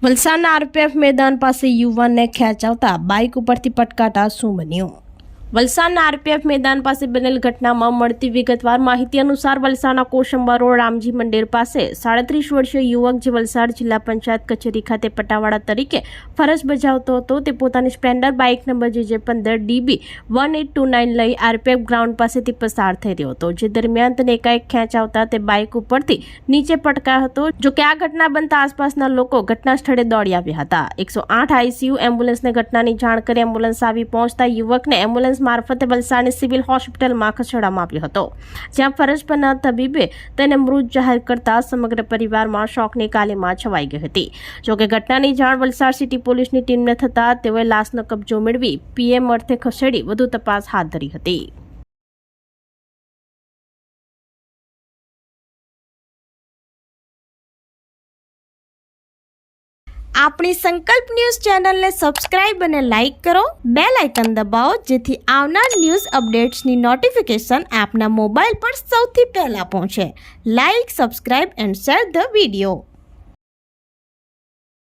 વલસાડના આરપીએફ મેદાન પાસે યુવાનને ખેંચાવતા બાઇક ઉપરથી પટકાતા શું બન્યું? વલસાડના આરપીએફ મેદાન પાસે બનેલ ઘટનામાં મળતી વિગતવાર માહિતી અનુસાર વલસાડના કોસંબા રોડ રામજી મંદિર પાસે 37 વર્ષીય યુવક જે વલસાડ જિલ્લા પંચાયત કચેરી ખાતે પટાવાળા તરીકે ફરજ બજાવતો હતો તે પોતાની સ્પ્લેન્ડર બાઇક નંબર JJ15DB 1829 લઈ આરપીએફ ગ્રાઉન્ડ પાસેથી પસાર થઈ રહ્યો હતો, જે દરમિયાન તેને એકાએક ખેંચાવતા તે બાઇક ઉપરથી નીચે પટકાયો હતો। જો કે આ ઘટના બનતા આસપાસના લોકો ઘટના સ્થળે દોડી આવ્યા હતા। 108 ICU એમ્બ્યુલન્સને ઘટનાની જાણ કરી એમ્બ્યુલન્સ આવી પહોંચતા યુવકને એમ્બ્યુલન્સ મારફતે વલસાડની સિવિલ હોસ્પિટલમાં ખસેડવામાં આવ્યો હતો, જ્યાં ફરજ પરના તબીબે તેને મૃત જાહેર કરતા સમગ્ર પરિવારમાં શોકની કાલીમાં છવાઈ ગઈ હતી। જોકે ઘટનાની જાણ વલસાડ સિટી પોલીસની ટીમને થતા તેઓએ લાશનો કબજો મેળવી PM અર્થે ખસેડી વધુ તપાસ હાથ ધરી હતી। આપણી સંકલ્પ ન્યૂઝ ચેનલને સબસ્ક્રાઇબ અને લાઇક કરો, બેલ આઇકન દબાવો જેથી આવનાર ન્યૂઝ અપડેટ્સની નોટિફિકેશન આપના મોબાઈલ પર સૌથી પહેલા પહોંચે। Like, subscribe and share the video.